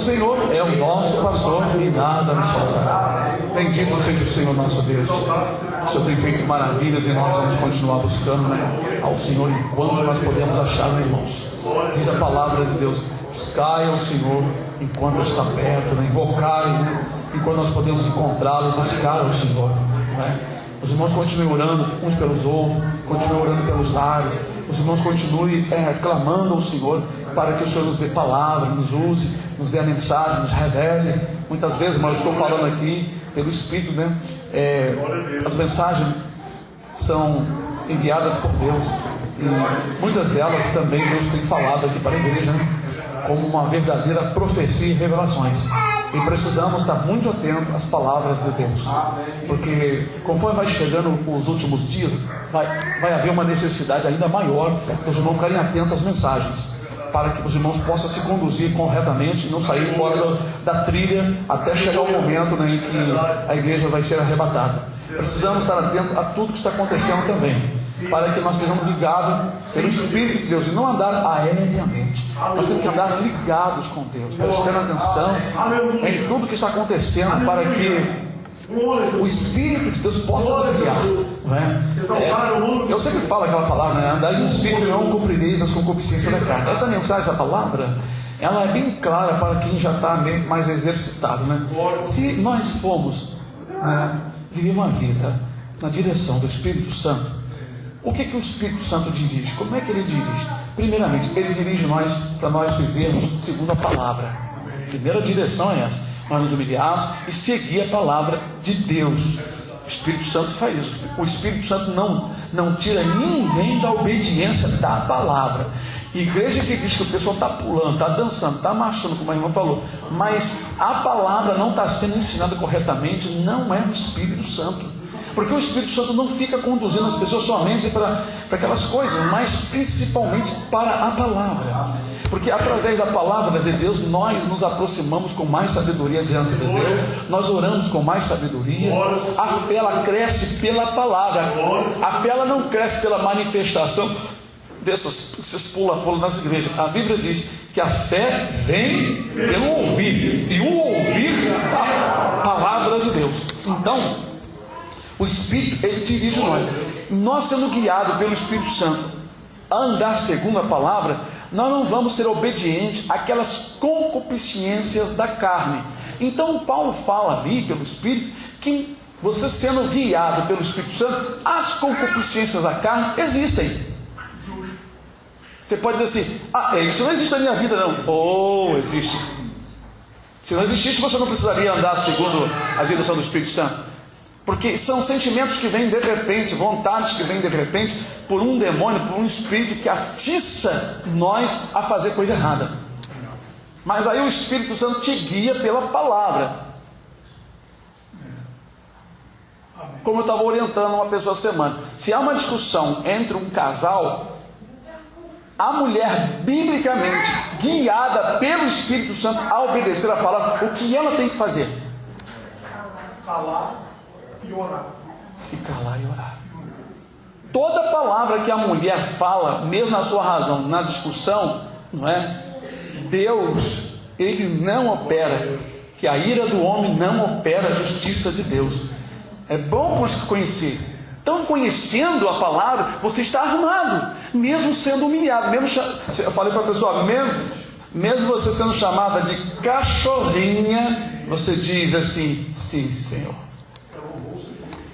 Senhor é o nosso pastor e nada nos faltará. Bendito seja o Senhor nosso Deus. O Senhor tem feito maravilhas e nós vamos continuar buscando, né, ao Senhor enquanto nós podemos achar, né, irmãos? Diz a palavra de Deus: buscai ao Senhor enquanto está perto, né? Invocai, né, enquanto nós podemos encontrá-lo, buscar ao Senhor, né? Os irmãos continuem orando uns pelos outros, continuem orando pelos lares. Os irmãos continuem clamando ao Senhor para que o Senhor nos dê palavra, nos use, nos dê a mensagem, nos revele. Muitas vezes, mas eu estou falando aqui pelo Espírito, né? As mensagens são enviadas por Deus, e muitas delas também Deus tem falado aqui para a igreja, né, como uma verdadeira profecia e revelações. E precisamos estar muito atentos às palavras de Deus, porque conforme vai chegando os últimos dias, vai haver uma necessidade ainda maior dos irmãos ficarem atentos às mensagens, para que os irmãos possam se conduzir corretamente e não sair fora da trilha até chegar o momento, né, em que a igreja vai ser arrebatada. Precisamos estar atentos a tudo que está acontecendo também, para que nós estejamos ligados pelo Espírito de Deus e não andar aéreamente. Nós temos que andar ligados com Deus, prestando atenção em tudo que está acontecendo, para que o Espírito de Deus possa nos guiar, né? Eu sempre falo aquela palavra, né? Andai no Espírito e não cumprireis as concupiscências da carne. Essa mensagem, essa palavra, ela é bem clara para quem já está mais exercitado, né? Se nós formos, né, viver uma vida na direção do Espírito Santo, o que o Espírito Santo dirige? Como é que ele dirige? Primeiramente, ele dirige nós para nós vivermos segundo a palavra. A primeira direção é essa: nós nos humilharmos e seguir a palavra de Deus. O Espírito Santo faz isso. O Espírito Santo não tira ninguém da obediência da palavra. Igreja que diz que o pessoal está pulando, está dançando, está marchando, como a irmã falou, mas a palavra não está sendo ensinada corretamente, não é o Espírito Santo. Porque o Espírito Santo não fica conduzindo as pessoas somente para aquelas coisas, mas principalmente para a palavra. Porque através da palavra de Deus nós nos aproximamos com mais sabedoria diante de Deus, nós oramos com mais sabedoria. A fé, ela cresce pela palavra. A fé, ela não cresce pela manifestação desses pula-pula nas igrejas. A Bíblia diz que a fé vem pelo ouvir, e o ouvir da palavra de Deus. Então, o Espírito, ele dirige nós sendo guiados pelo Espírito Santo a andar segundo a palavra, nós não vamos ser obedientes àquelas concupiscências da carne. Então Paulo fala ali pelo Espírito que você sendo guiado pelo Espírito Santo, as concupiscências da carne existem. Você pode dizer assim: isso não existe na minha vida não. Existe. Se não existisse, você não precisaria andar segundo a direção do Espírito Santo. Porque são sentimentos que vêm de repente, vontades que vêm de repente, por um demônio, por um espírito que atiça nós a fazer coisa errada. Mas aí o Espírito Santo te guia pela palavra. Como eu estava orientando uma pessoa essa semana, se há uma discussão entre um casal, a mulher, biblicamente guiada pelo Espírito Santo a obedecer a palavra, o que ela tem que fazer? Calar e orar. Se calar e orar. Toda palavra que a mulher fala, mesmo na sua razão, na discussão, não é? Deus, ele não opera, que a ira do homem não opera a justiça de Deus. É bom você conhecer. Então, conhecendo a palavra, você está armado, mesmo sendo humilhado. Eu falei para a pessoa, mesmo você sendo chamada de cachorrinha, você diz assim: sim, Senhor.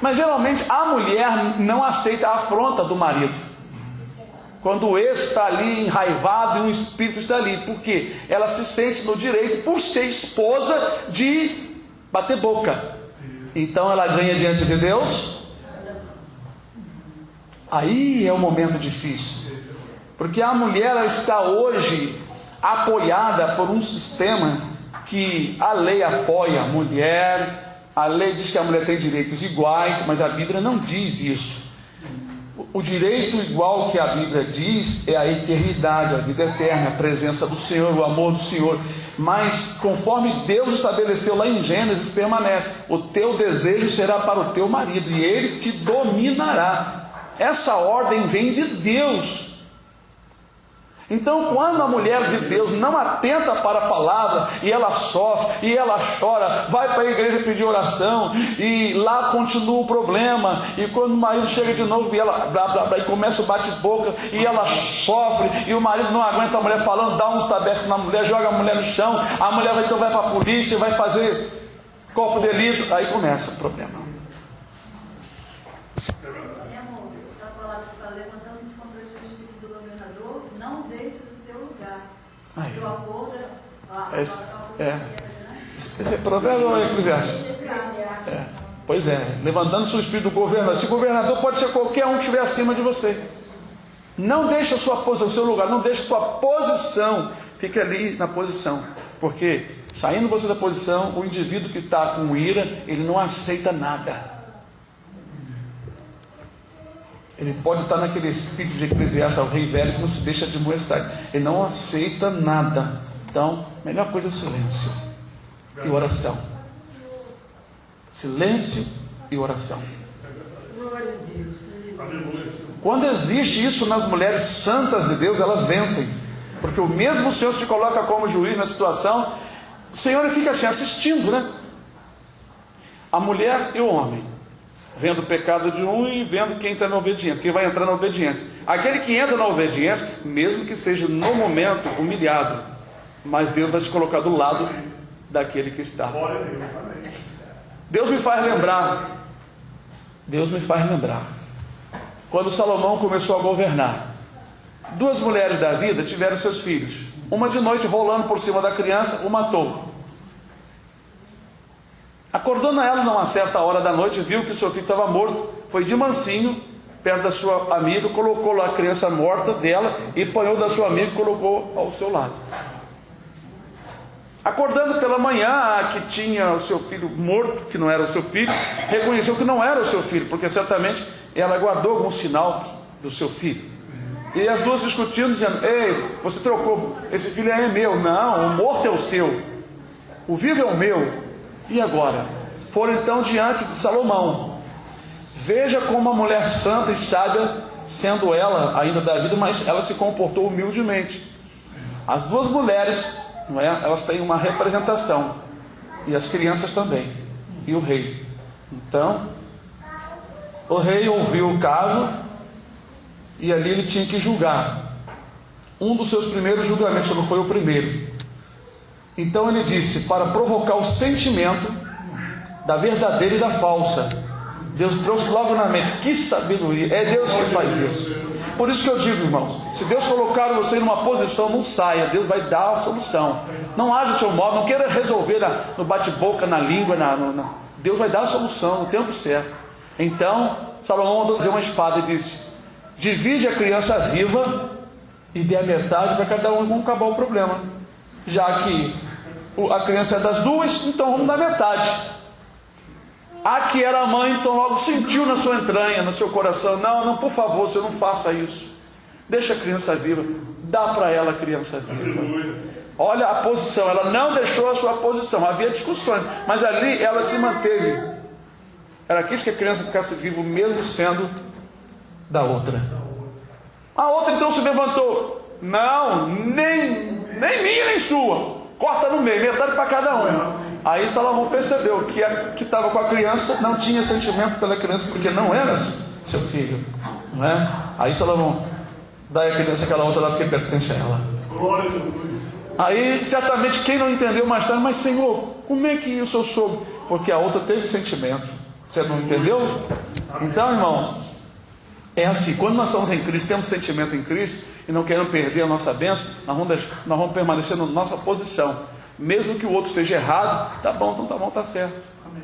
Mas geralmente a mulher não aceita a afronta do marido. Quando esse está ali enraivado e o espírito está ali, porque ela se sente no direito, por ser esposa, de bater boca. Então ela ganha diante de Deus. Aí é um momento difícil, porque a mulher, ela está hoje apoiada por um sistema que a lei apoia a mulher. A lei diz que a mulher tem direitos iguais, mas a Bíblia não diz isso. O direito igual que a Bíblia diz é a eternidade, a vida eterna, a presença do Senhor, o amor do Senhor. Mas conforme Deus estabeleceu lá em Gênesis, permanece: o teu desejo será para o teu marido e ele te dominará. Essa ordem vem de Deus. Então, quando a mulher de Deus não atenta para a palavra, e ela sofre, e ela chora, vai para a igreja pedir oração, e lá continua o problema, e quando o marido chega de novo, e ela blá, blá, blá, e começa o bate-boca, e ela sofre, e o marido não aguenta a mulher falando, dá uns tabefes na mulher, joga a mulher no chão, a mulher então vai para a polícia, vai fazer copo de delito, aí começa o problema. Teu acordo esse é provérbio ou é Eclesiastes? Pois é, levantando-se o espírito do governador. Esse governador pode ser qualquer um que estiver acima de você. Não deixe a sua posição, o seu lugar, não deixe a sua posição, fique ali na posição, porque saindo você da posição, o indivíduo que está com ira, ele não aceita nada. Ele pode estar naquele espírito de Eclesiastes, ao rei velho, que não se deixa de molestar. Ele não aceita nada. Então, a melhor coisa é o silêncio e oração. Silêncio e oração. Quando existe isso nas mulheres santas de Deus, elas vencem. Porque o mesmo Senhor se coloca como juiz na situação. O Senhor fica assim, assistindo, né? A mulher e o homem. Vendo o pecado de um e vendo quem está na obediência, quem vai entrar na obediência. Aquele que entra na obediência, mesmo que seja no momento humilhado, mas Deus vai se colocar do lado daquele que está. Deus me faz lembrar, quando Salomão começou a governar, duas mulheres da vida tiveram seus filhos. Uma de noite rolando por cima da criança, o matou. Acordando ela numa certa hora da noite, viu que o seu filho estava morto, foi de mansinho, perto da sua amiga, colocou lá a criança morta dela, e apanhou da sua amiga e colocou ao seu lado. Acordando pela manhã, que tinha o seu filho morto, que não era o seu filho, reconheceu que não era o seu filho, porque certamente ela guardou algum sinal do seu filho. E as duas discutindo, dizendo, ei, você trocou, esse filho é meu. Não, o morto é o seu, o vivo é o meu. E agora? Foram então diante de Salomão. Veja como a mulher santa e sábia, sendo ela ainda da vida, mas ela se comportou humildemente. As duas mulheres, não é? Elas têm uma representação, e as crianças também, e o rei. Então, o rei ouviu o caso, e ali ele tinha que julgar. Um dos seus primeiros julgamentos, não foi o primeiro. Então ele disse, para provocar o sentimento da verdadeira e da falsa. Deus trouxe logo na mente, que sabedoria, é Deus que faz isso. Por isso que eu digo, irmãos, se Deus colocar você numa posição, não saia, Deus vai dar a solução. Não haja o seu modo, não queira resolver no bate-boca, na língua, Deus vai dar a solução no tempo certo. Então, Salomão mandou fazer uma espada e disse, divide a criança viva e dê a metade para cada um, vamos acabar o problema. Já que a criança é das duas, então vamos dar metade. A que era a mãe, então logo sentiu na sua entranha, no seu coração, não, por favor, senhor, não faça isso. Deixa a criança viva, dá para ela a criança viva. Olha a posição, ela não deixou a sua posição, havia discussões, mas ali ela se manteve. Ela quis que a criança ficasse viva, mesmo sendo da outra. A outra então se levantou, não, nem minha nem sua, corta no meio, metade para cada um. Aí Salomão percebeu que a que estava com a criança não tinha sentimento pela criança, porque não era seu filho, não é? Aí Salomão dá a criança aquela outra lá porque pertence a ela. Glória a Jesus. Aí certamente quem não entendeu mais tarde, mas Senhor, como é que o Senhor soube? Porque a outra teve sentimento. Você não entendeu? Então, irmãos, é assim, quando nós estamos em Cristo, temos sentimento em Cristo e não queremos perder a nossa bênção, nós vamos permanecer na nossa posição. Mesmo que o outro esteja errado, tá bom, então tá bom, tá certo. Amém.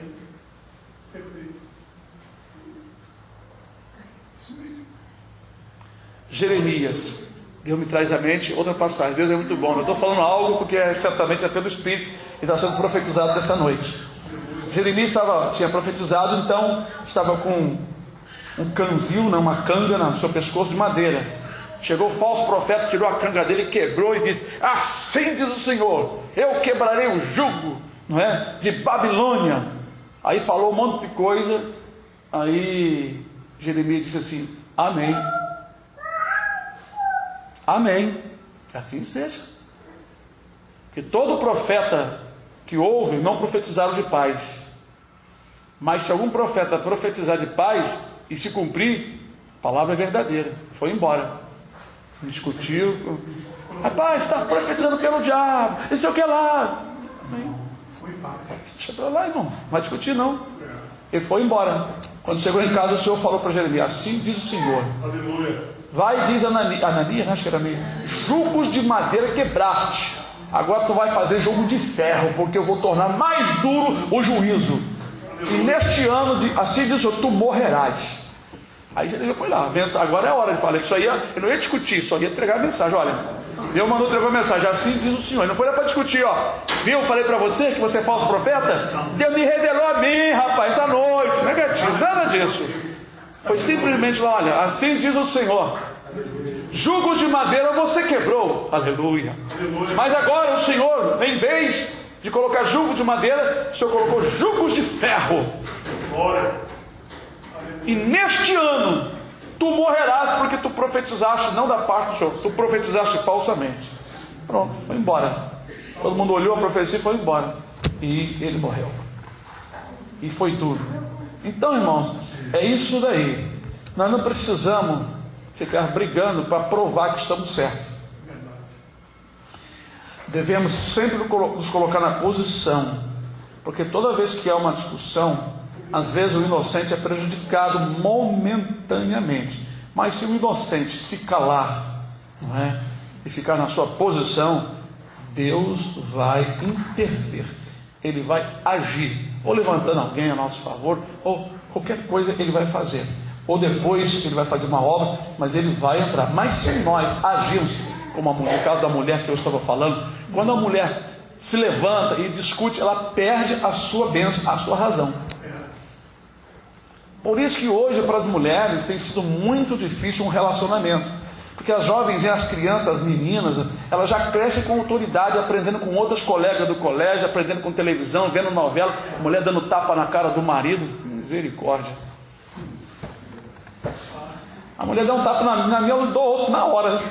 Jeremias, Deus me traz à mente outra passagem. Deus é muito bom. Eu estou falando algo porque certamente é pelo Espírito e está sendo profetizado dessa noite. Jeremias tinha profetizado, então estava com um canzil, uma canga no seu pescoço de madeira. Chegou o falso profeta, tirou a canga dele, quebrou e disse, assim diz o Senhor, eu quebrarei o jugo, não é, de Babilônia. Aí falou um monte de coisa. Aí Jeremias disse assim, amém, amém. Assim seja. Que todo profeta que ouve não profetizaram de paz. Mas se algum profeta profetizar de paz e se cumprir, a palavra é verdadeira. Foi embora. Não discutiu. Rapaz, você está profetizando pelo diabo. Não sei o que lá. Deixa pra lá, irmão. Não vai discutir, não. Ele foi embora. Quando chegou em casa, o Senhor falou para Jeremias: assim diz o Senhor. Aleluia. Vai, diz Ananias, acho que era meio, julgos de madeira quebraste. Agora tu vai fazer jogo de ferro, porque eu vou tornar mais duro o juízo. E neste ano, assim diz o Senhor, tu morrerás. Aí ele foi lá, agora é a hora de falar. Isso aí, ele não ia discutir, só ia entregar a mensagem. Olha, Deus mandou entregar a mensagem, assim diz o Senhor. Ele não foi lá para discutir, ó. Viu, eu falei para você que você é falso profeta? Deus me revelou a mim, rapaz, essa noite. Negativo, nada disso. Foi simplesmente lá, olha, assim diz o Senhor. Julgos de madeira você quebrou. Aleluia. Mas agora o Senhor, em vez de colocar julgos de madeira, o Senhor colocou julgos de ferro. E neste ano tu morrerás, porque tu profetizaste não da parte do Senhor, tu profetizaste falsamente. Pronto, foi embora. Todo mundo olhou a profecia e foi embora. E ele morreu. E foi tudo. Então, irmãos, é isso daí. Nós não precisamos ficar brigando para provar que estamos certos. Devemos sempre nos colocar na posição, porque toda vez que há uma discussão, às vezes o inocente é prejudicado momentaneamente. Mas se o inocente se calar, não é, e ficar na sua posição, Deus vai intervir. Ele vai agir, ou levantando alguém a nosso favor, ou qualquer coisa ele vai fazer. Ou depois ele vai fazer uma obra, mas ele vai entrar. Mas se nós agirmos, como no caso da mulher que eu estava falando, quando a mulher se levanta e discute, ela perde a sua bênção, a sua razão. Por isso que hoje para as mulheres tem sido muito difícil um relacionamento. Porque as jovens e as crianças, as meninas, elas já crescem com autoridade, aprendendo com outras colegas do colégio, aprendendo com televisão, vendo novela, a mulher dando tapa na cara do marido. Misericórdia. A mulher dá um tapa na minha, eu dou outro na hora.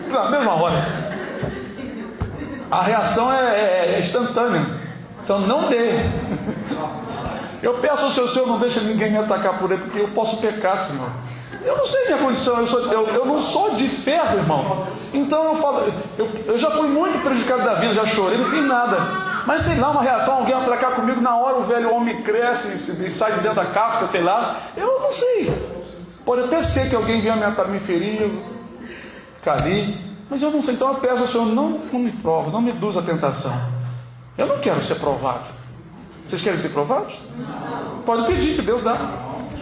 Na mesma hora. A reação é instantânea. Então não dê. Eu peço ao Senhor não deixa ninguém me atacar por ele, porque eu posso pecar, Senhor. Eu não sei minha condição, eu não sou de ferro, irmão. Então eu falo, eu já fui muito prejudicado da vida, já chorei, não fiz nada. Mas sei lá, uma reação, alguém atacar comigo, na hora o velho homem cresce e sai de dentro da casca, sei lá. Eu não sei. Pode até ser que alguém venha me ferir, cair, mas eu não sei. Então eu peço ao Senhor, não me prova, não me induz a tentação. Eu não quero ser provado. Vocês querem ser provados? Pode pedir que Deus dá.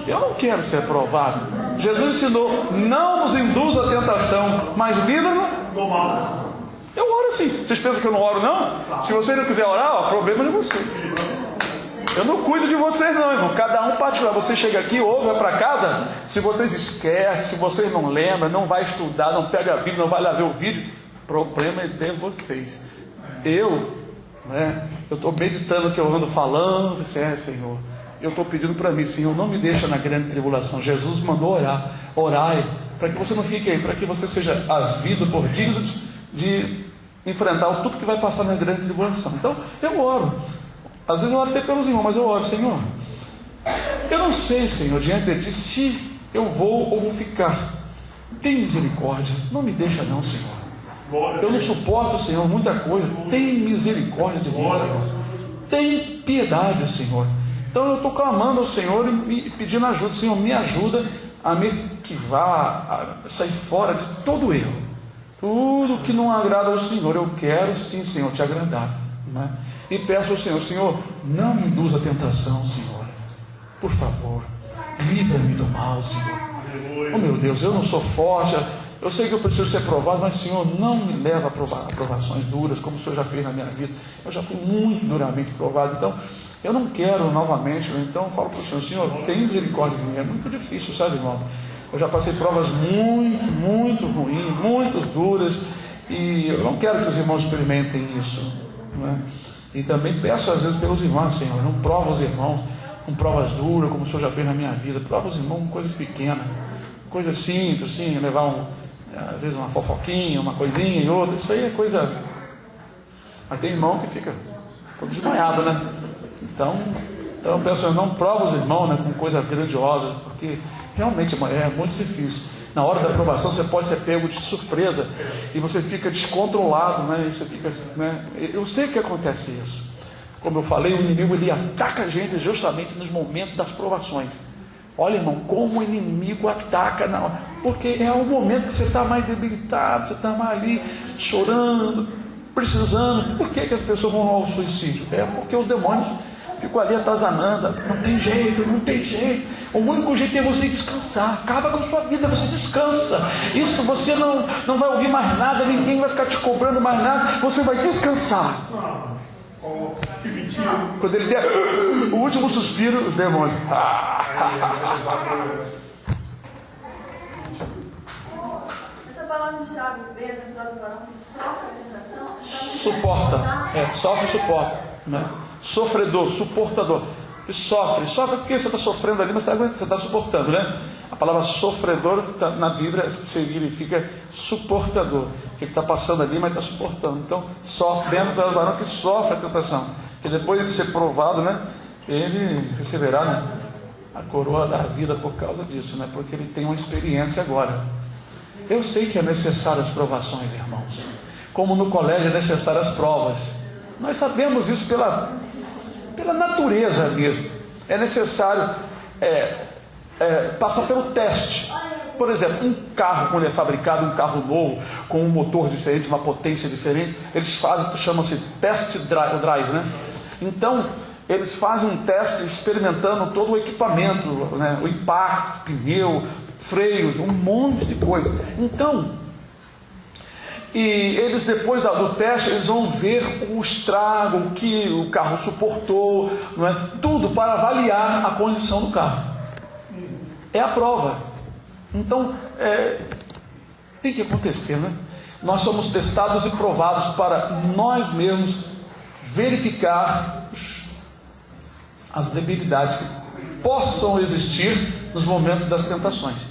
Eu não quero ser provado. Jesus ensinou: não nos induz a tentação, mas livra-nos do mal. Eu oro assim. Vocês pensam que eu não oro, não? Se você não quiser orar, o problema é de você. Eu não cuido de vocês, não, irmão. Cada um particular. Você chega aqui, ouve, vai para casa. Se vocês esquecem, se vocês não lembram, não vai estudar, não pega a Bíblia, não vai lá ver o vídeo, o problema é de vocês. Eu estou meditando o que eu ando falando. Senhor, eu estou pedindo para mim, Senhor, não me deixa na grande tribulação. Jesus mandou orai, para que você não fique aí, para que você seja havido por digno de enfrentar tudo que vai passar na grande tribulação. Então, eu oro. Às vezes eu oro até pelos irmãos, mas eu oro: Senhor, eu não sei, Senhor, diante de Ti, se eu vou ou vou ficar. Tem misericórdia, não me deixa não, Senhor. Eu não suporto, Senhor, muita coisa. Tem misericórdia de mim, Senhor. Tem piedade, Senhor. Então eu estou clamando ao Senhor e pedindo ajuda. Senhor, me ajuda a me esquivar, a sair fora de todo erro. Tudo que não agrada ao Senhor, eu quero sim, Senhor, te agradar, né? E peço ao Senhor: Senhor, não me induza a tentação, Senhor. Por favor, livra-me do mal, Senhor. Oh meu Deus, eu não sou forte. Eu sei que eu preciso ser provado, mas Senhor, não me leva a provações duras, como o Senhor já fez na minha vida. Eu já fui muito duramente provado, então eu não quero novamente. Então eu falo para o Senhor: Senhor, tem misericórdia de mim. É muito difícil, sabe, irmão? Eu já passei provas muito ruins, muito duras, e eu não quero que os irmãos experimentem isso, né? E também peço às vezes pelos irmãos: Senhor, não prova os irmãos com provas duras, como o Senhor já fez na minha vida. Prova os irmãos com coisas pequenas, coisas simples, assim, levar Às vezes uma fofoquinha, uma coisinha e outra, isso aí é coisa... Mas tem irmão que fica todo desmaiado, né? Então eu penso, eu não provo os irmãos, né, com coisas grandiosas, porque realmente é muito difícil. Na hora da aprovação você pode ser pego de surpresa e você fica descontrolado, né? E você fica, né? Eu sei que acontece isso. Como eu falei, o inimigo ele ataca a gente justamente nos momentos das provações. Olha, irmão, como o inimigo ataca na hora, porque é o momento que você está mais debilitado, você está mais ali chorando, precisando. Por que as pessoas vão ao suicídio? É porque os demônios ficam ali atazanando. Não tem jeito, não tem jeito. O único jeito é você descansar. Acaba com a sua vida, você descansa. Isso você não vai ouvir mais nada, ninguém vai ficar te cobrando mais nada. Você vai descansar. Quando ele der o último suspiro, os demônios. Essa palavra de Tiago, bem-aventurado o varão que sofre a tentação, Suporta. Sofre e suporta. Né? Sofredor, suportador. E sofre porque você está sofrendo ali, mas você está suportando, né? A palavra sofredor na Bíblia significa suportador, que ele está passando ali, mas está suportando. Então, sofre, bem-aventurado o varão que sofre a tentação, que depois de ser provado, né, ele receberá, né, a coroa da vida por causa disso, né, porque ele tem uma experiência agora. Eu sei que é necessário as provações, irmãos, como no colégio é necessário as provas. Nós sabemos isso pela natureza mesmo. É necessário passar pelo teste. Por exemplo, um carro, quando é fabricado, um carro novo, com um motor diferente, uma potência diferente, eles fazem, chama-se test drive, né? Então, eles fazem um teste experimentando todo o equipamento, né? O impacto, pneu, freios, um monte de coisa. Então, e eles depois do teste, eles vão ver o estrago, o que o carro suportou, não é? Tudo para avaliar a condição do carro. É a prova. Então, tem que acontecer, né? Nós somos testados e provados para nós mesmos verificar as debilidades que possam existir nos momentos das tentações.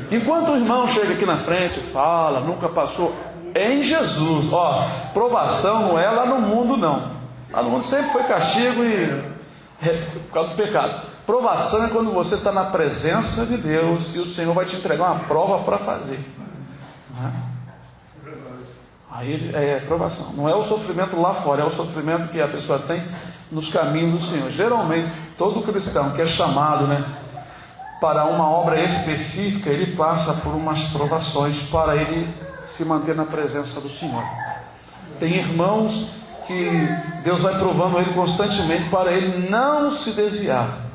Enquanto o irmão chega aqui na frente e fala, nunca passou, em Jesus, provação não é lá no mundo não. Lá no mundo sempre foi castigo por causa do pecado. Provação é quando você está na presença de Deus e o Senhor vai te entregar uma prova para fazer. Não é? Aí é provação. Não é o sofrimento lá fora, é o sofrimento que a pessoa tem nos caminhos do Senhor. Geralmente, todo cristão que é chamado, né, para uma obra específica, ele passa por umas provações para ele se manter na presença do Senhor. Tem irmãos que Deus vai provando ele constantemente para ele não se desviar,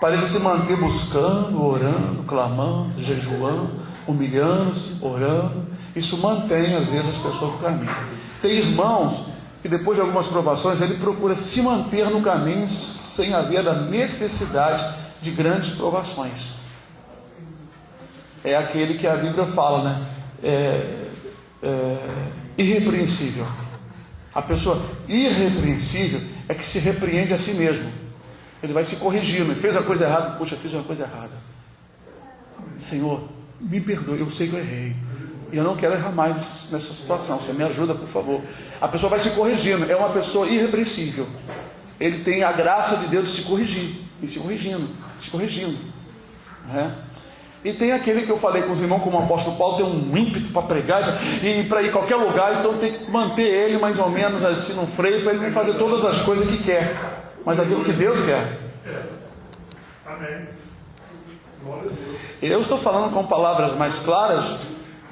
para ele se manter buscando, orando, clamando, jejuando, humilhando-se, orando. Isso mantém às vezes as pessoas no caminho. Tem irmãos que depois de algumas provações ele procura se manter no caminho sem haver a necessidade de grandes provações. É aquele que a Bíblia fala, né? Irrepreensível. A pessoa irrepreensível é que se repreende a si mesmo. Ele vai se corrigindo. Fez a coisa errada, puxa, fiz uma coisa errada. Senhor, me perdoe, eu sei que eu errei. E eu não quero errar mais nessa situação. Você me ajuda, por favor. A pessoa vai se corrigindo. É uma pessoa irrepreensível. Ele tem a graça de Deus de se corrigir. E se corrigindo. Né? E tem aquele que eu falei com os irmãos, como o apóstolo Paulo tem um ímpeto para pregar e para ir a qualquer lugar, então tem que manter ele mais ou menos assim no freio, para ele não fazer todas as coisas que quer, mas aquilo que Deus quer. Amém. Eu estou falando com palavras mais claras,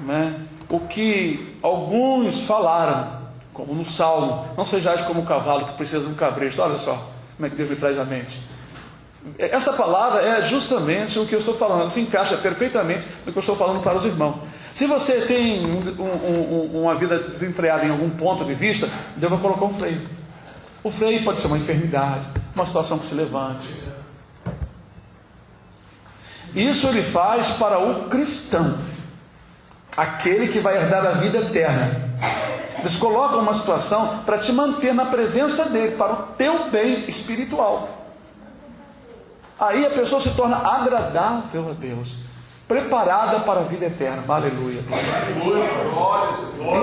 né, o que alguns falaram, como no Salmo: não sejais como o cavalo que precisa de um cabresto. Olha só como é que Deus me traz à mente. Essa palavra é justamente o que eu estou falando, ela se encaixa perfeitamente no que eu estou falando para os irmãos. Se você tem uma vida desenfreada em algum ponto de vista, Deus vai colocar um freio. O freio pode ser uma enfermidade, uma situação que se levante. Isso ele faz para o cristão, aquele que vai herdar a vida eterna. Eles colocam uma situação para te manter na presença dele, para o teu bem espiritual. Aí a pessoa se torna agradável a Deus. preparada para a vida eterna. Aleluia.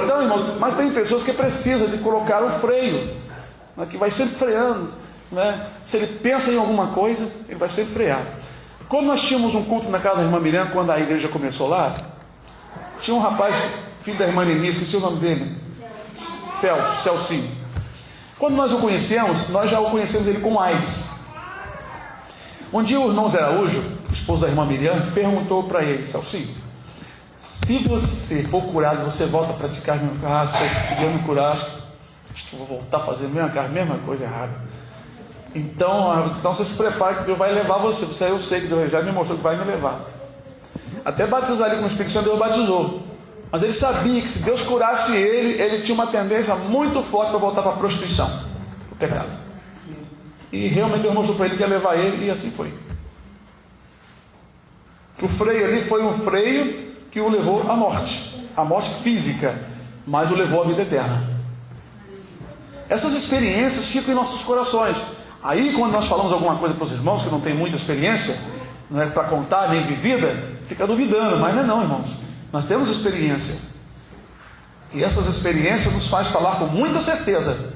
Então, irmãos, mas tem pessoas que precisam de colocar o freio, né, que vai sempre freando, né? Se ele pensa em alguma coisa, ele vai sempre frear. Quando nós tínhamos um culto na casa da irmã Miriam, quando a igreja começou lá, tinha um rapaz, filho da irmã Nini, esqueci o nome dele, Celcinho. Quando nós o conhecemos, nós já o conhecemos ele com AIDS. Um dia o irmão Zé Araújo, esposo da irmã Miriam, perguntou para ele: Celcinho, se você for curado, você volta a praticar mesmo? Se eu me curar, acho que eu vou voltar a fazer a mesma coisa errada. Então você se prepare, que Deus vai levar você. Eu sei que Deus já me mostrou que vai me levar. Até batizar ele com o Espírito Santo, Deus batizou. Mas ele sabia que se Deus curasse ele tinha uma tendência muito forte para voltar para a prostituição, para o pecado. E realmente Deus mostrou para ele que ia levar ele, e assim foi. O freio ali foi um freio que o levou à morte física, mas o levou à vida eterna. Essas experiências ficam em nossos corações. Aí quando nós falamos alguma coisa para os irmãos que não tem muita experiência, não é para contar nem vivida, fica duvidando, mas não, irmãos. Nós temos experiência. E essas experiências nos faz falar com muita certeza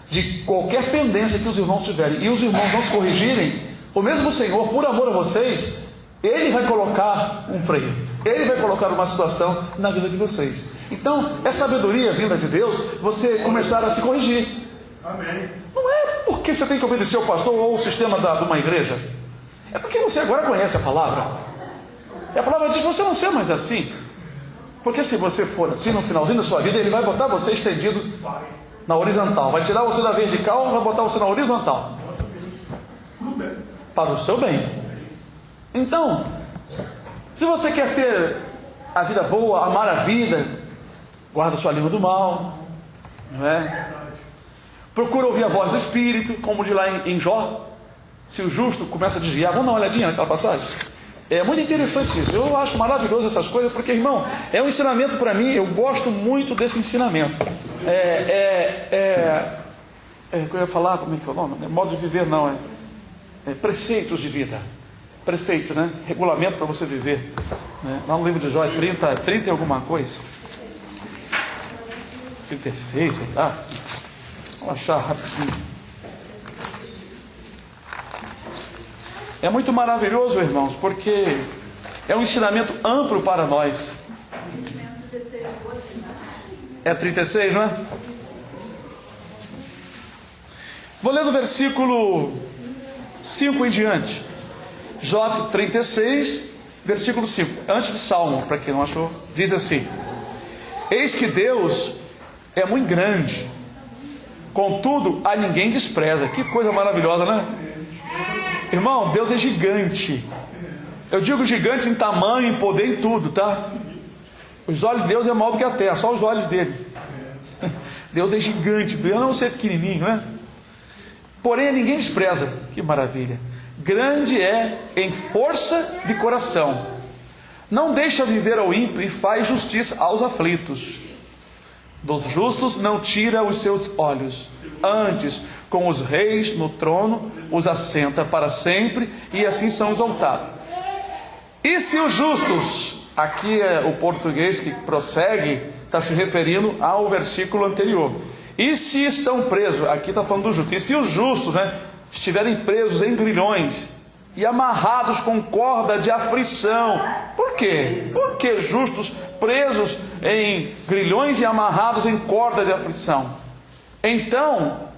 de qualquer pendência que os irmãos tiverem, e os irmãos não se corrigirem, o mesmo Senhor, por amor a vocês, Ele vai colocar um freio, Ele vai colocar uma situação na vida de vocês. Então, é sabedoria vinda de Deus você começar a se corrigir. Amém. Não é porque você tem que obedecer ao pastor ou o sistema de uma igreja, é porque você agora conhece a palavra. E a palavra diz que você não ser mais assim. Porque se você for assim no finalzinho da sua vida, Ele vai botar você estendido na horizontal. Vai tirar você da vertical e vai botar você na horizontal. Para o seu bem. Então, se você quer ter a vida boa, amar a vida, guarda sua língua do mal, não é? Procura ouvir a voz do Espírito, como de lá em Jó. Se o justo começa a desviar, vamos dar uma olhadinha naquela passagem. É muito interessante isso. Eu acho maravilhoso essas coisas, porque, irmão, é um ensinamento para mim. Eu gosto muito desse ensinamento. Eu ia falar, como é que é o nome? Modo de viver, não. Preceitos de vida. Preceito, né? Regulamento para você viver. Né? Lá no livro de Jó, 30 e alguma coisa. 36, sei lá. Vamos achar rapidinho. É muito maravilhoso, irmãos, porque é um ensinamento amplo para nós. É 36, não é? Vou ler do versículo 5 em diante. Jó 36, versículo 5. Antes de Salmo, para quem não achou, diz assim: Eis que Deus é muito grande, contudo a ninguém despreza. Que coisa maravilhosa, né? Irmão, Deus é gigante. Eu digo gigante em tamanho, em poder, em tudo, tá? Os olhos de Deus é maior do que a terra, só os olhos dele. Deus é gigante, Deus não é ser pequenininho, né? Porém, ninguém despreza. Que maravilha. Grande é em força de coração. Não deixa viver ao ímpio e faz justiça aos aflitos. Dos justos não tira os seus olhos. Antes, com os reis no trono, os assenta para sempre, e assim são exaltados. E se os justos, aqui é o português que prossegue, está se referindo ao versículo anterior. E se estão presos, aqui está falando do justo. E se os justos, né, estiverem presos em grilhões e amarrados com corda de aflição. Por quê? Porque justos presos em grilhões e amarrados em corda de aflição. Então,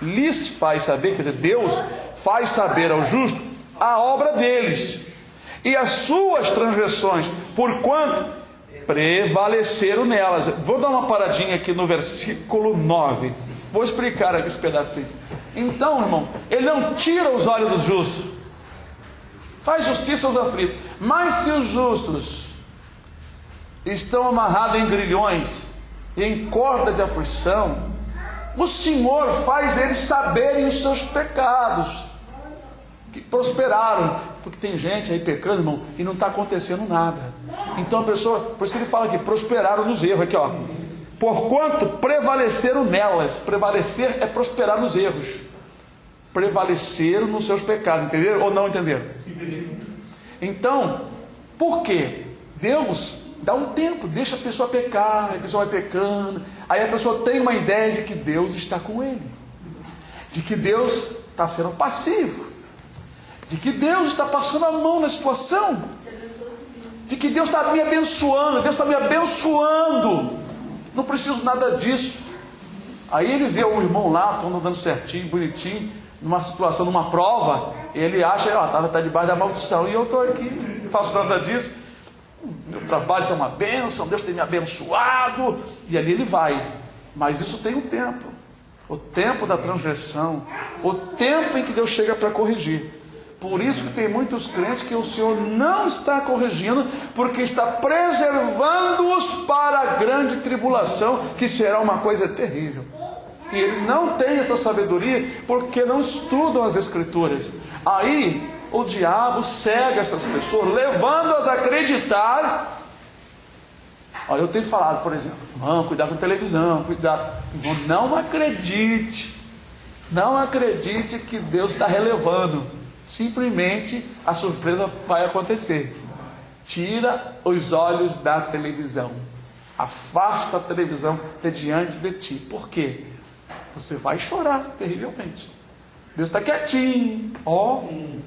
lhes faz saber, quer dizer, Deus faz saber ao justo a obra deles e as suas transgressões, porquanto prevaleceram nelas. Vou dar uma paradinha aqui no versículo 9. Vou explicar aqui esse pedacinho. Então, irmão, Ele não tira os olhos dos justos, faz justiça aos aflitos. Mas se os justos estão amarrados em grilhões e em corda de aflição, o Senhor faz eles saberem os seus pecados, que prosperaram. Porque tem gente aí pecando, irmão, e não está acontecendo nada. Então a pessoa, por isso que ele fala aqui, prosperaram nos erros. Aqui, ó, porquanto prevaleceram nelas. Prevalecer é prosperar nos erros. Prevaleceram nos seus pecados. Entenderam ou não entenderam? Então, Por quê? Deus dá um tempo, deixa a pessoa pecar, a pessoa vai pecando, aí a pessoa tem uma ideia de que Deus está com ele, de que Deus está sendo passivo, de que Deus está passando a mão na situação, de que Deus está me abençoando, Deus está me abençoando, não preciso nada disso. Aí ele vê o irmão lá, todo andando certinho, bonitinho, numa situação, numa prova, ele acha, está debaixo da maldição, e eu estou aqui, não faço nada disso, meu trabalho está uma bênção, Deus tem me abençoado, e ali ele vai. Mas isso tem um tempo, o tempo da transgressão, o tempo em que Deus chega para corrigir. Por isso que tem muitos crentes que o Senhor não está corrigindo, porque está preservando-os para a grande tribulação, que será uma coisa terrível. E eles não têm essa sabedoria, porque não estudam as Escrituras. Aí o diabo cega essas pessoas, levando-as a acreditar. Olha, eu tenho falado, por exemplo, irmão, cuidado com televisão, cuidado. Irmão, não acredite que Deus está relevando. Simplesmente a surpresa vai acontecer. Tira os olhos da televisão, afasta a televisão de diante de ti. Por quê? Você vai chorar terrivelmente. Deus está quietinho.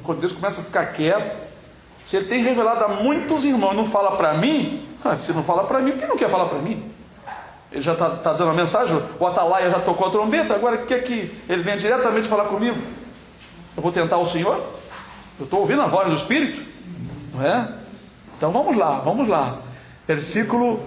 Quando Deus começa a ficar quieto, se Ele tem revelado a muitos irmãos, não fala para mim. Se não fala para mim, por que não quer falar para mim? Ele já está dando a mensagem, o atalaia já tocou a trombeta, agora quer que ele venha diretamente falar comigo? Eu vou tentar o Senhor? Eu estou ouvindo a voz do Espírito? Não é? Então vamos lá. Versículo.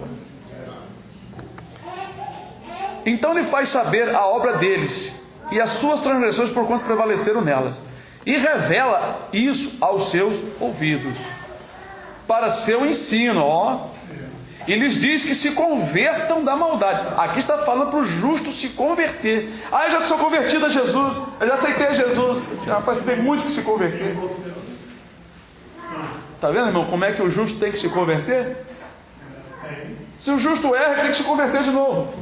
Então lhe faz saber a obra deles e as suas transgressões por quanto prevaleceram nelas, e revela isso aos seus ouvidos, para seu ensino, e lhes diz que se convertam da maldade. Aqui está falando para o justo se converter. Eu já sou convertido a Jesus, eu já aceitei Jesus. Rapaz, tem muito que se converter. Está vendo, irmão, como é que o justo tem que se converter? Se o justo erra, ele tem que se converter de novo.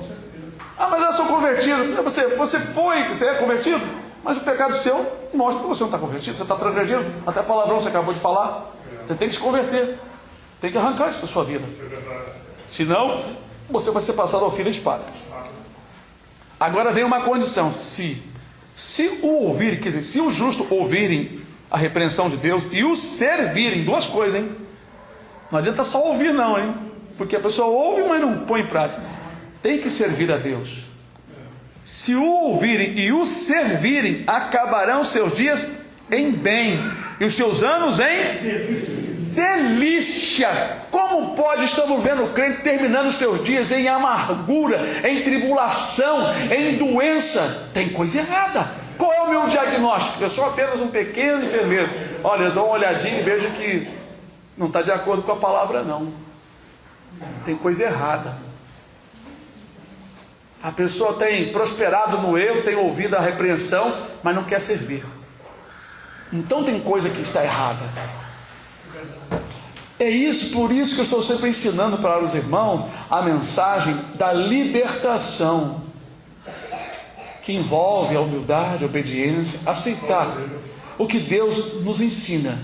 Mas eu sou convertido. Você é convertido, mas o pecado seu mostra que você não está convertido, você está transgredindo. Até palavrão você acabou de falar. Você tem que se converter, tem que arrancar isso da sua vida. Senão, você vai ser passado ao fio da espada. Agora vem uma condição: se o ouvirem, quer dizer, se o justo ouvirem a repreensão de Deus e o servirem, duas coisas, hein? Não adianta só ouvir não, hein? Porque a pessoa ouve, mas não põe em prática. Tem que servir a Deus. Se o ouvirem e o servirem, acabarão seus dias em bem, e os seus anos em delícia. Como pode, estamos vendo o crente terminando seus dias em amargura, em tribulação, em doença? Tem coisa errada. Qual é o meu diagnóstico? Eu sou apenas um pequeno enfermeiro. Olha, eu dou uma olhadinha e vejo que não está de acordo com a palavra, não. Tem coisa errada. A pessoa tem prosperado no erro, tem ouvido a repreensão, mas não quer servir. Então tem coisa que está errada. É isso, por isso que eu estou sempre ensinando para os irmãos a mensagem da libertação, que envolve a humildade, a obediência, aceitar o que Deus nos ensina.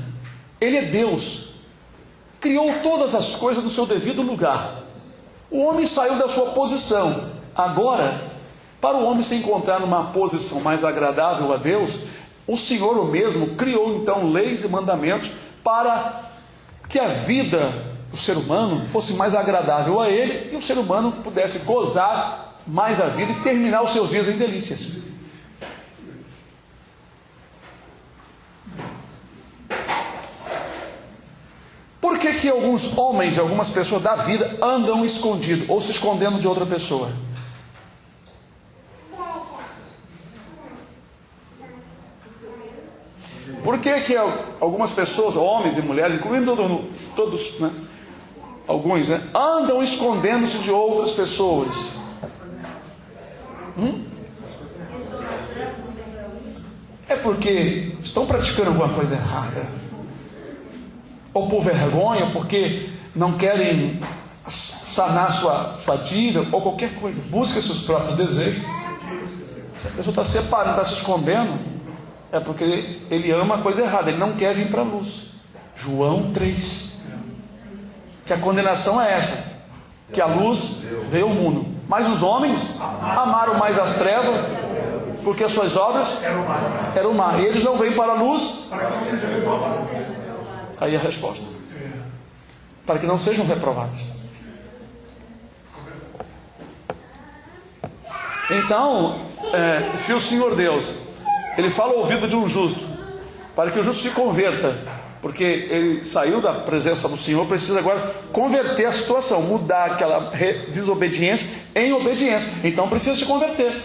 Ele é Deus, criou todas as coisas no seu devido lugar. O homem saiu da sua posição. Agora, para o homem se encontrar numa posição mais agradável a Deus, o Senhor o mesmo criou então leis e mandamentos para que a vida do ser humano fosse mais agradável a ele, e o ser humano pudesse gozar mais a vida e terminar os seus dias em delícias. Por que alguns homens e algumas pessoas da vida andam escondidos ou se escondendo de outra pessoa? Por que algumas pessoas, homens e mulheres, incluindo todos, né? Alguns, né? Andam escondendo-se de outras pessoas? É porque estão praticando alguma coisa errada, ou por vergonha, porque não querem sanar sua dívida, ou qualquer coisa. Busca seus próprios desejos. Se a pessoa está separando, está se escondendo, é porque ele ama a coisa errada, ele não quer vir para a luz. João 3. que a condenação é essa, que a luz veio ao mundo, mas os homens amaram mais as trevas, porque as suas obras eram má, e eles não vêm para a luz. Aí a resposta: para que não sejam reprovados. Então, se o Senhor Deus, Ele fala ao ouvido de um justo, para que o justo se converta, porque ele saiu da presença do Senhor, precisa agora converter a situação, mudar aquela desobediência em obediência. Então precisa se converter.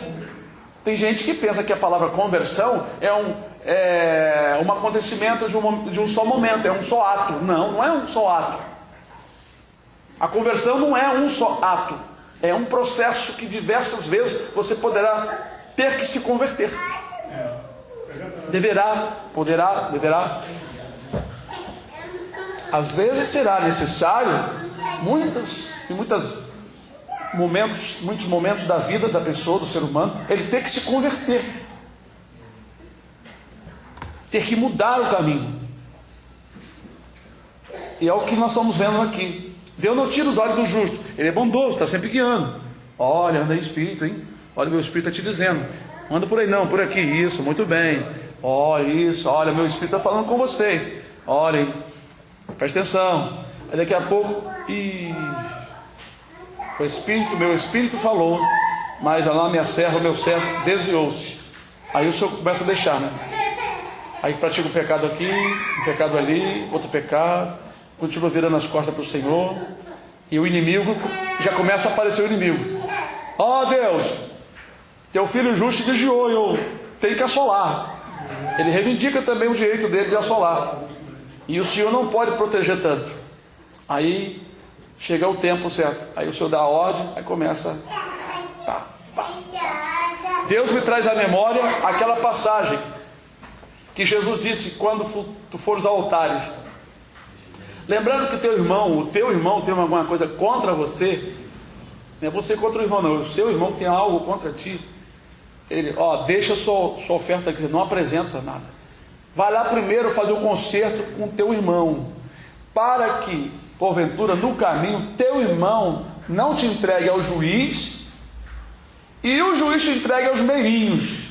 Tem gente que pensa que a palavra conversão é um acontecimento de um só momento, é um só ato. Não, não é um só ato. A conversão não é um só ato, é um processo que diversas vezes você poderá ter que se converter. Deverá. Às vezes será necessário muitos momentos da vida da pessoa, do ser humano, ele ter que se converter, ter que mudar o caminho. E é o que nós estamos vendo aqui. Deus não tira os olhos do justo, Ele é bondoso, está sempre guiando. Olha, anda aí espírito, hein? Olha, meu espírito está te dizendo, anda por aí não, por aqui, isso, muito bem. Olha isso, olha, meu espírito está falando com vocês. Olhem, presta atenção. Aí daqui a pouco, meu espírito falou, mas lá minha serva, meu servo desviou-se. Aí o senhor começa a deixar, né? Aí pratica um pecado aqui, um pecado ali, outro pecado, continua virando as costas para o Senhor, e o inimigo, já começa a aparecer o inimigo. Ó Deus, teu filho justo desviou, eu tenho que assolar. Ele reivindica também o direito dele de assolar, e o Senhor não pode proteger tanto. Aí chega o tempo certo, aí o Senhor dá a ordem, aí começa Deus me traz à memória aquela passagem que Jesus disse: quando tu fores aos altares, lembrando que o teu irmão tem alguma coisa contra você, não é você contra o irmão não, o seu irmão tem algo contra ti, ele, deixa sua oferta aqui, não apresenta nada, vai lá primeiro fazer um concerto com o teu irmão, para que porventura no caminho teu irmão não te entregue ao juiz, e o juiz te entregue aos meirinhos,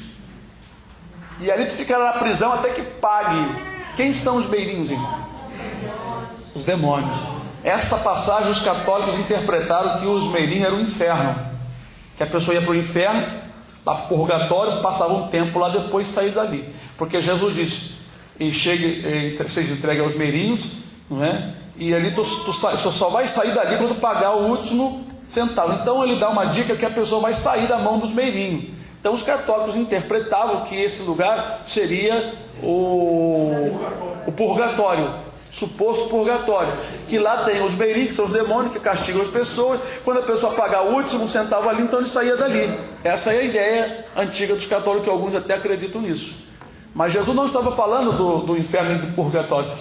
e ali tu ficará na prisão até que pague. Quem são os meirinhos, irmão? Os demônios. Essa passagem os católicos interpretaram que os meirinhos eram o inferno, que a pessoa ia para o inferno, lá para o purgatório, passava um tempo lá, depois saía dali, porque Jesus disse: e seja entregue aos meirinhos, não é? E ali tu só vai sair dali quando pagar o último centavo. Então ele dá uma dica que a pessoa vai sair da mão dos meirinhos. Então os católicos interpretavam que esse lugar seria o purgatório, suposto purgatório, que lá tem os meirinhos, que são os demônios que castigam as pessoas. Quando a pessoa pagar o último centavo ali, então ele saía dali. Essa é a ideia antiga dos católicos, que alguns até acreditam nisso. Mas Jesus não estava falando do inferno e do purgatório,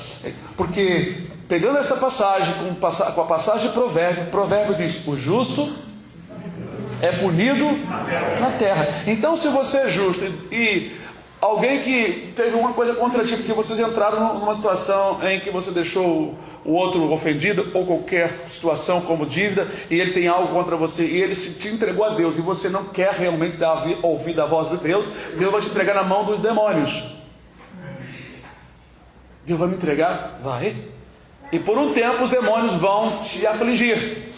porque pegando esta passagem com a passagem de provérbio diz: o justo é punido na terra. Então, se você é justo e alguém que teve uma coisa contra ti, porque vocês entraram numa situação em que você deixou o outro ofendido, ou qualquer situação como dívida, e ele tem algo contra você, e ele te entregou a Deus, e você não quer realmente dar ouvido à voz de Deus, Deus vai te entregar na mão dos demônios. Deus vai me entregar? Vai. E por um tempo os demônios vão te afligir.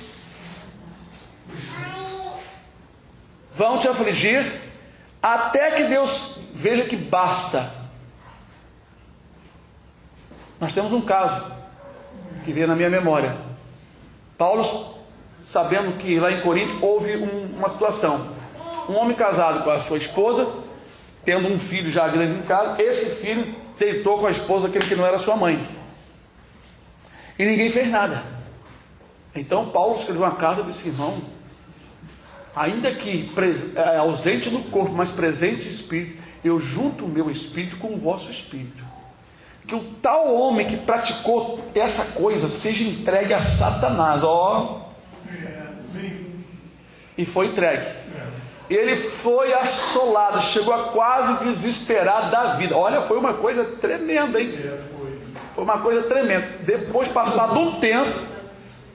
Vão te afligir até que Deus veja que basta. Nós temos um caso que veio na minha memória. Paulo, sabendo que lá em Corinto houve uma situação. Um homem casado com a sua esposa, tendo um filho já grande em casa, esse filho deitou com a esposa, aquele que não era sua mãe. E ninguém fez nada. Então Paulo escreveu uma carta e disse: irmão, ainda que ausente no corpo, mas presente em espírito, eu junto o meu espírito com o vosso espírito, que o tal homem que praticou essa coisa seja entregue a Satanás. E foi entregue. Ele foi assolado, chegou a quase desesperar da vida. Olha, foi uma coisa tremenda, hein? Foi uma coisa tremenda. Depois, passado um tempo,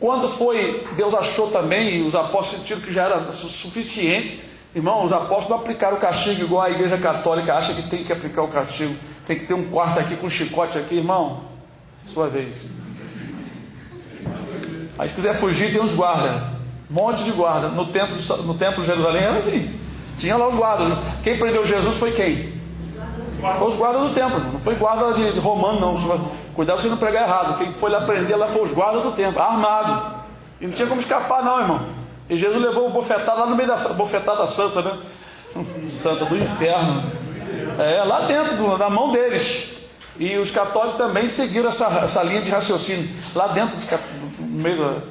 Quando foi, Deus achou também, e os apóstolos sentiram que já era suficiente, irmão, os apóstolos não aplicaram o castigo igual a igreja católica acha que tem que aplicar o castigo. Tem que ter um quarto aqui com chicote aqui, irmão, sua vez. Aí se quiser fugir, tem uns guardas, um monte de guarda. No templo de Jerusalém era assim, tinha lá os guardas. Quem prendeu Jesus foi quem? Foi os guardas do templo, não foi guarda de romano não. Cuidado se você não pregar errado. Quem foi lá prender lá foi os guardas do templo, armado. E não tinha como escapar não, irmão. E Jesus levou o bofetado lá no meio da bofetada santa, né? Santa do inferno. Lá dentro, na mão deles. E os católicos também seguiram essa linha de raciocínio. Lá dentro, no meio da...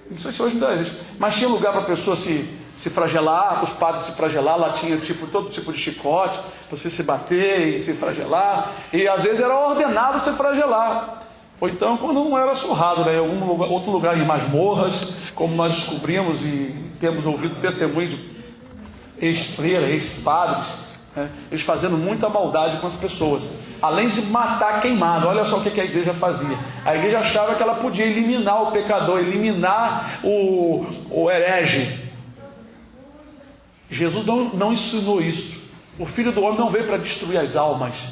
Não sei se hoje ainda existe, mas tinha lugar para a pessoa se flagelar, os padres se flagelar. Lá tinha todo tipo de chicote, para você se bater e se flagelar. E às vezes era ordenado se flagelar. Ou então quando não era surrado, né? Em outro lugar, em masmorras, como nós descobrimos e temos ouvido testemunhos de ex-freiras, ex-padres, né? Eles fazendo muita maldade com as pessoas, além de matar queimado. Olha só o que a igreja fazia. A igreja achava que ela podia eliminar o pecador, eliminar o herege. Jesus não ensinou isso. O Filho do Homem não veio para destruir as almas.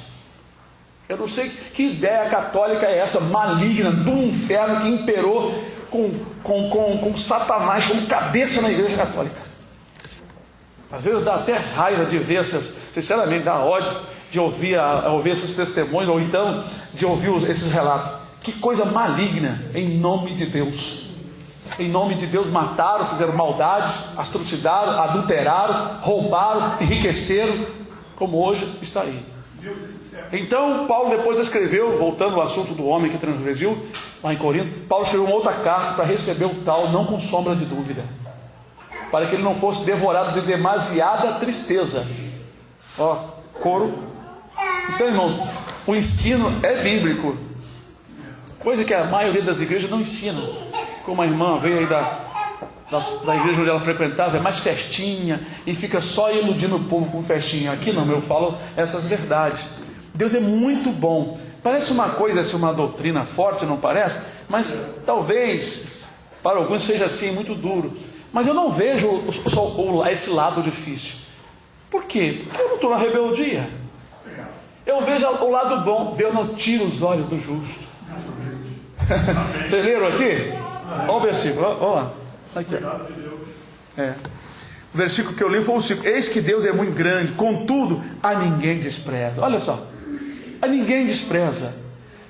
Eu não sei que ideia católica é essa, maligna, do inferno, que imperou com Satanás como cabeça na igreja católica. Às vezes dá até raiva de ver sinceramente, dá ódio de ouvir esses testemunhos, ou então de ouvir esses relatos. Que coisa maligna, em nome de Deus. Em nome de Deus mataram, fizeram maldade, atrocidade, adulteraram, roubaram, enriqueceram, como hoje está aí. Então Paulo depois escreveu, voltando ao assunto do homem que transgrediu, lá em Corinto, Paulo escreveu uma outra carta para receber o tal, não com sombra de dúvida, para que ele não fosse devorado de demasiada tristeza. Coro. Então, irmãos, o ensino é bíblico, coisa que a maioria das igrejas não ensina. Como a irmã veio aí da igreja onde ela frequentava, é mais festinha, e fica só iludindo o povo com festinha. Aqui não, eu falo essas verdades. Deus é muito bom. Parece uma coisa, uma doutrina forte, não parece? Mas talvez para alguns seja assim, muito duro. Mas eu não vejo esse lado difícil. Por quê? Porque eu não estou na rebeldia. Eu vejo o lado bom. Deus não tira os olhos do justo. Vocês leram aqui? Olha o versículo, olha lá. Aqui. O versículo que eu li foi o 5. Eis que Deus é muito grande, contudo a ninguém despreza. Olha só, a ninguém despreza.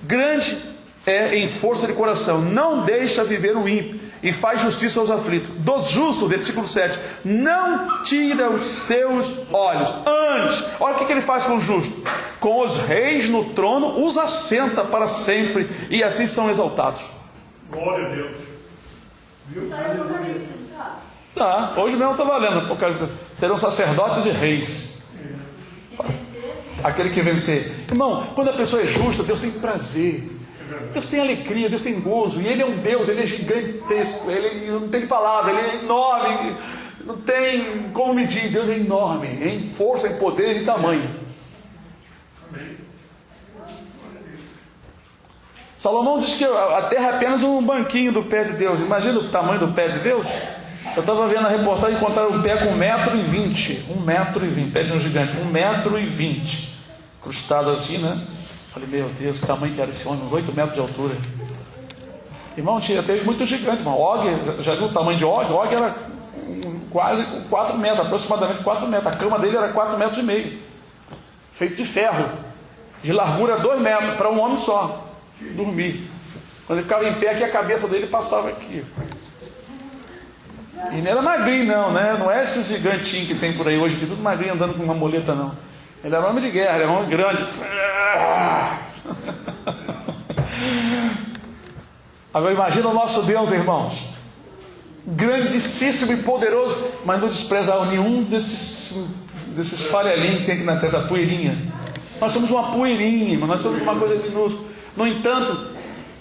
Grande é em força de coração, não deixa viver o ímpio, e faz justiça aos aflitos. Dos justos, versículo 7, não tira os seus olhos. Antes, olha o que ele faz com o justo: com os reis no trono os assenta para sempre, e assim são exaltados. Glória a Deus. Viu? Tá, hoje mesmo estava lendo, serão sacerdotes e reis. Aquele que vencer. Irmão, quando a pessoa é justa, Deus tem prazer, Deus tem alegria, Deus tem gozo. E Ele é um Deus, Ele é gigantesco, Ele não tem palavra, Ele é enorme, não tem como medir. Deus é enorme, em força, em poder e tamanho. Salomão diz que a terra é apenas um banquinho do pé de Deus. Imagina o tamanho do pé de Deus. Eu estava vendo a reportagem e encontraram um pé com 1,20 m. 1,20 m, pé de um gigante, 1,20 m. Crustado assim, né? Falei, meu Deus, que tamanho que era esse homem, uns 8 metros de altura. Irmão, teve muito gigante, irmão. Og, já viu o tamanho de Og? Og era quase 4 metros, aproximadamente 4 metros. A cama dele era 4,5 metros. Feito de ferro. De largura 2 metros, para um homem só dormir. Quando ele ficava em pé aqui, a cabeça dele passava aqui. E não era magrinho não, né? Não é esse gigantinho que tem por aí hoje, que tudo magrinho andando com uma muleta, não. Ele era um homem de guerra, ele era um homem grande. Agora imagina o nosso Deus, irmãos, grandíssimo e poderoso, mas não despreza nenhum desses farelinhos que tem aqui na testa, a poeirinha. Nós somos uma poeirinha, mas nós somos uma coisa minúscula. No entanto,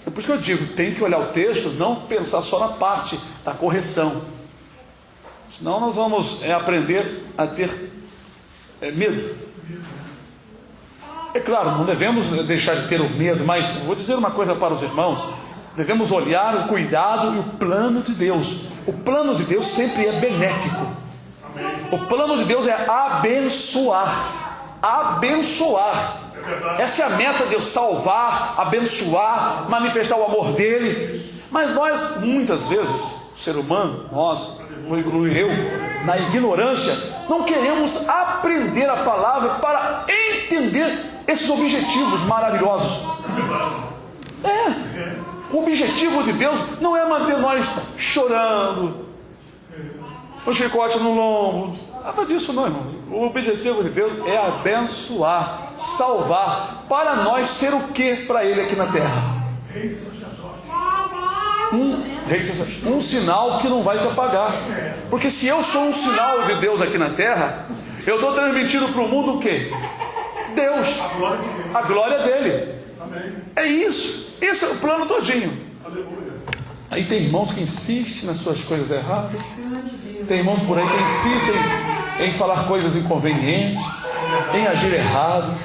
é por isso que eu digo, tem que olhar o texto, não pensar só na parte da correção. Senão nós vamos aprender a ter medo. É claro, não devemos deixar de ter o medo, mas vou dizer uma coisa para os irmãos. devemos olhar o cuidado e o plano de Deus. O plano de Deus sempre é benéfico. O plano de Deus é abençoar. Abençoar. Essa é a meta de Deus: salvar, abençoar, manifestar o amor dele. Mas nós, muitas vezes, o ser humano, nós, vou incluir eu, na ignorância, não queremos aprender a palavra para entender esses objetivos maravilhosos. O objetivo de Deus não é manter nós chorando, com chicote no lombo, nada disso não, irmão. O objetivo de Deus é abençoar, salvar, para nós ser o que para Ele aqui na terra? Um sinal que não vai se apagar. Porque se eu sou um sinal de Deus aqui na terra, eu estou transmitindo para o mundo o quê? Deus, a glória dele. É isso. Esse é o plano todinho. Aí tem irmãos que insistem nas suas coisas erradas. Tem irmãos por aí que insistem em falar coisas inconvenientes, em agir errado.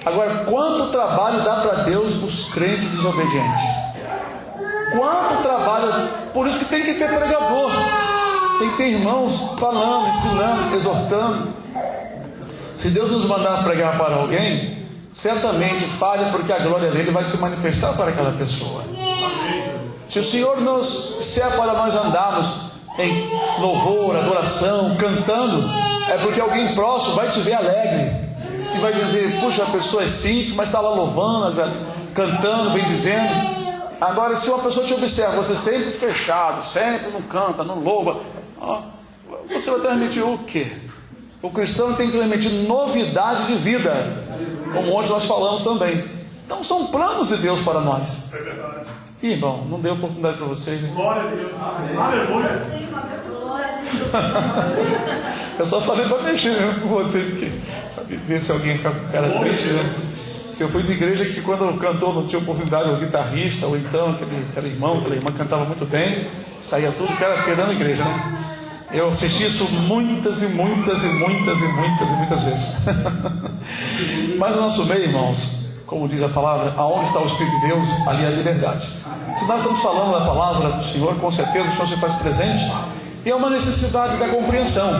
Agora, quanto trabalho dá para Deus os crentes desobedientes? Quanto trabalho? Por isso que tem que ter pregador, tem que ter irmãos falando, ensinando, exortando. Se Deus nos mandar pregar para alguém, certamente fale, porque a glória dele vai se manifestar para aquela pessoa. Se o Senhor se é para nós andarmos em louvor, adoração, cantando, é porque alguém próximo vai te ver alegre e vai dizer: puxa, a pessoa é simples, mas está lá louvando, cantando, bendizendo. Agora, se uma pessoa te observa, você sempre fechado, sempre não canta, não louva, você vai transmitir o quê? O cristão tem que transmitir novidade de vida, como hoje nós falamos também. Então são planos de Deus para nós. É verdade. Ih, irmão, não dei oportunidade para vocês, né? Glória a Deus. Aleluia. Eu só falei para mexer mesmo com vocês, porque sabe, ver se alguém fica com cara triste, né? Porque eu fui de igreja que quando o cantor não tinha oportunidade, o guitarrista, ou então aquele irmão, aquela irmã cantava muito bem, saía tudo, o cara feirando a igreja, né? Eu assisti isso muitas vezes. Mas no nosso meio, irmãos, como diz a palavra, aonde está o Espírito de Deus, ali é a liberdade. Se nós estamos falando da palavra do Senhor, com certeza o Senhor se faz presente. E é uma necessidade da compreensão.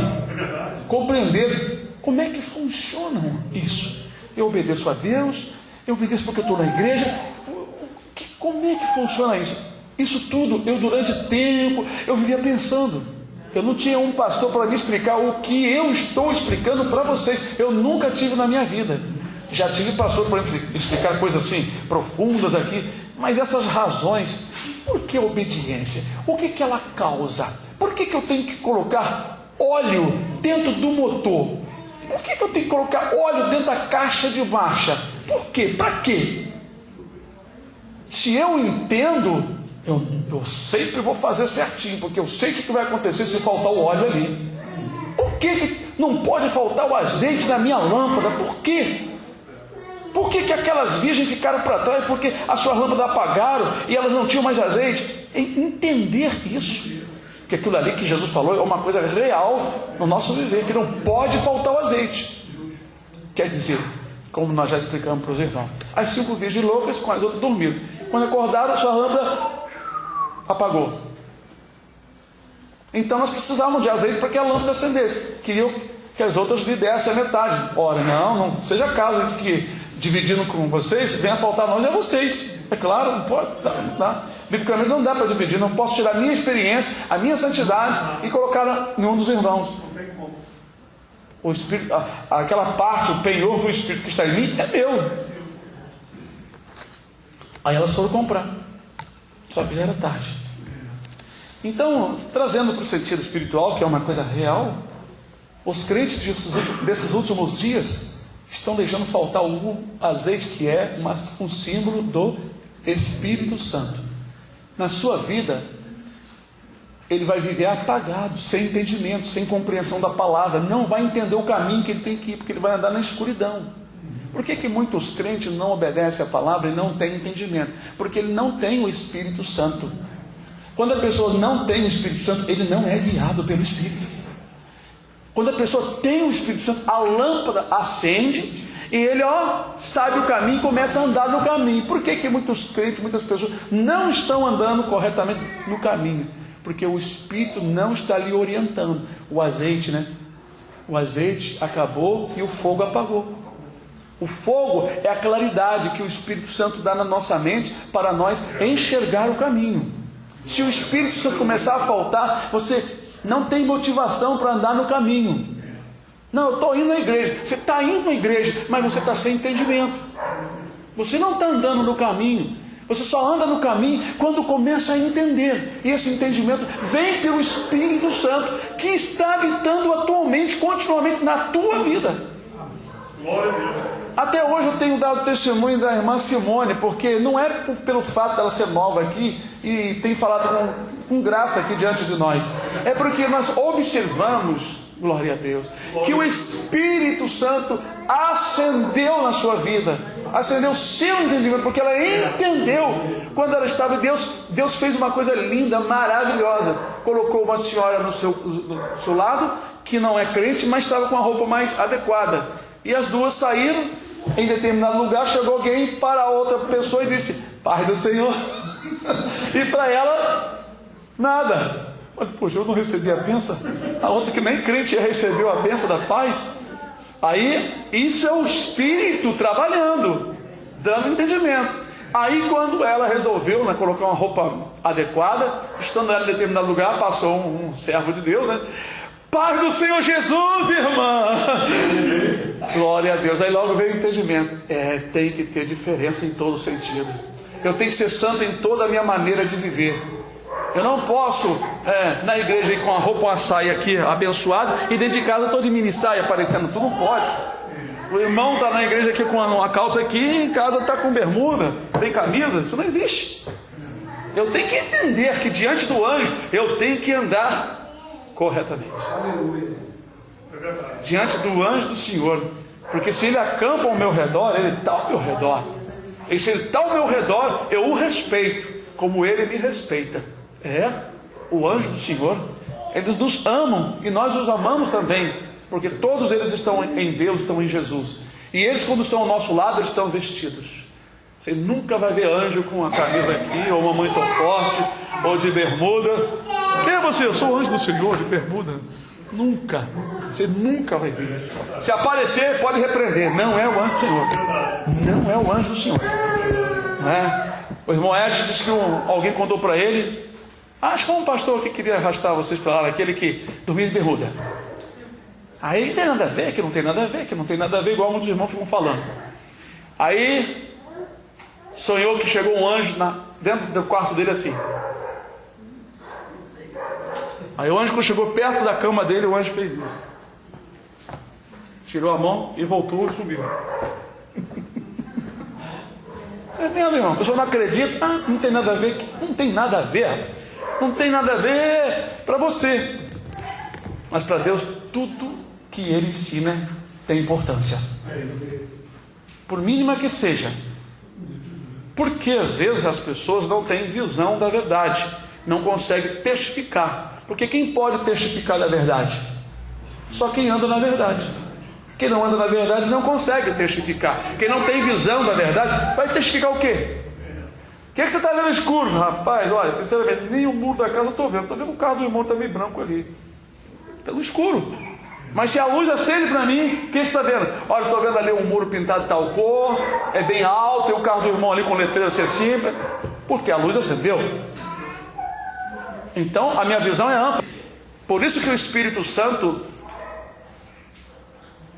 Compreender como é que funciona isso. Eu obedeço a Deus, eu obedeço porque eu estou na igreja. Como é que funciona isso? Isso tudo, eu durante tempo, eu vivia pensando. Eu não tinha um pastor para me explicar o que eu estou explicando para vocês. Eu nunca tive na minha vida. Já tive pastor para explicar coisas assim, profundas aqui. Mas essas razões, por que obediência? O que ela causa? Por que eu tenho que colocar óleo dentro do motor? Por que eu tenho que colocar óleo dentro da caixa de marcha? Por quê? Para quê? Se eu entendo, eu sempre vou fazer certinho, porque eu sei o que vai acontecer se faltar o óleo ali. Por que não pode faltar o azeite na minha lâmpada? Por quê? Por que aquelas virgens ficaram para trás? Porque as suas lâmpadas apagaram e elas não tinham mais azeite. Entender isso, que aquilo ali que Jesus falou é uma coisa real no nosso viver, que não pode faltar o azeite. Quer dizer, como nós já explicamos para os irmãos, as 5 virgens loucas com as outras dormiram. Quando acordaram, a sua lâmpada apagou. Então nós precisavam de azeite para que a lâmpada acendesse. Queriam que as outras lhe dessem a metade. Ora, não seja caso de que, dividindo com vocês, venha a faltar a nós e a vocês. É claro, não pode, não dá. Biblicamente não dá para dividir. Não posso tirar a minha experiência, a minha santidade e colocar em um dos irmãos. O Espírito, aquela parte, o penhor do Espírito que está em mim é meu. Aí elas foram comprar, só que já era tarde. Então, trazendo para o sentido espiritual, que é uma coisa real, os crentes desses últimos dias estão deixando faltar o azeite, que é um símbolo do Espírito Santo. Na sua vida, ele vai viver apagado, sem entendimento, sem compreensão da palavra, não vai entender o caminho que ele tem que ir, porque ele vai andar na escuridão. Por que muitos crentes não obedecem a palavra e não têm entendimento? Porque ele não tem o Espírito Santo. Quando a pessoa não tem o Espírito Santo, ele não é guiado pelo Espírito. Quando a pessoa tem o Espírito Santo, a lâmpada acende E ele, sabe o caminho e começa a andar no caminho. Por que muitos crentes, muitas pessoas não estão andando corretamente no caminho? Porque o Espírito não está lhe orientando. O azeite, né? O azeite acabou e o fogo apagou. O fogo é a claridade que o Espírito Santo dá na nossa mente para nós enxergar o caminho. Se o Espírito Santo começar a faltar, você não tem motivação para andar no caminho. Não, eu estou indo à igreja. Você está indo à igreja, mas você está sem entendimento. Você não está andando no caminho. Você só anda no caminho quando começa a entender. E esse entendimento vem pelo Espírito Santo, que está habitando atualmente, continuamente na tua vida. Glória a Deus. Até hoje eu tenho dado testemunho da irmã Simone, porque não é pelo fato dela ser nova aqui e tem falado com graça aqui diante de nós. É porque nós observamos, glória a Deus, que o Espírito Santo acendeu na sua vida, acendeu o seu entendimento, porque ela entendeu quando ela estava. Deus fez uma coisa linda, maravilhosa. Colocou uma senhora no seu lado, que não é crente, mas estava com a roupa mais adequada. E as duas saíram. Em determinado lugar chegou alguém para a outra pessoa e disse: Paz do Senhor. E para ela, nada. Falei, poxa, eu não recebi a bênção. A outra que nem crente recebeu a bênção da paz. Aí, isso é o Espírito trabalhando, dando entendimento. Aí quando ela resolveu, né, colocar uma roupa adequada, estando ela em determinado lugar, passou um servo de Deus, né? Paz do Senhor Jesus, irmã. Glória a Deus. Aí logo veio o entendimento. Tem que ter diferença em todo sentido. Eu tenho que ser santo em toda a minha maneira de viver. Eu não posso na igreja ir com a roupa, uma saia aqui abençoada, e dentro de casa eu estou de mini saia aparecendo. Tu não pode. O irmão está na igreja aqui com uma calça aqui, e em casa está com bermuda, sem camisa. Isso não existe. Eu tenho que entender que diante do anjo eu tenho que andar corretamente. Diante do anjo do Senhor. Porque se ele acampa ao meu redor, ele está ao meu redor. E se ele está ao meu redor, eu o respeito, como ele me respeita. O anjo do Senhor, eles nos amam e nós os amamos também, porque todos eles estão em Deus, estão em Jesus. E eles, quando estão ao nosso lado, eles estão vestidos. Você nunca vai ver anjo com a camisa aqui, ou uma muito forte, ou de bermuda. Quem é você? Eu sou o anjo do Senhor, de bermuda. Nunca. Você nunca vai ver. Se aparecer, pode repreender. Não é o anjo do Senhor. Não é o anjo do Senhor. Não é? O irmão Edson disse que alguém contou para ele. Acho que é um pastor que queria arrastar vocês para lá, aquele que dormia de bermuda. Aí não tem nada a ver, que não tem nada a ver, que não tem nada a ver, igual muitos irmãos ficam falando. Aí sonhou que chegou um anjo dentro do quarto dele assim. Aí o anjo, quando chegou perto da cama dele, o anjo fez isso. Tirou a mão e voltou e subiu. É mesmo, irmão. A pessoa não acredita. Não tem nada a ver. Não tem nada a ver. Não tem nada a ver para você. Mas para Deus, tudo que Ele ensina tem importância. Por mínima que seja. Porque às vezes as pessoas não têm visão da verdade. Não conseguem testificar. Porque quem pode testificar da verdade? Só quem anda na verdade. Quem não anda na verdade não consegue testificar. Quem não tem visão da verdade vai testificar o quê? O que você está vendo escuro? Rapaz, olha, sinceramente, nem o muro da casa eu estou vendo. Estou vendo o carro do irmão também branco ali. Está no escuro. Mas se a luz acende para mim, o que você está vendo? Olha, eu estou vendo ali um muro pintado de tal cor, é bem alto, e o carro do irmão ali com letreiro assim acima. Porque a luz acendeu. Então a minha visão é ampla. Por isso que o Espírito Santo,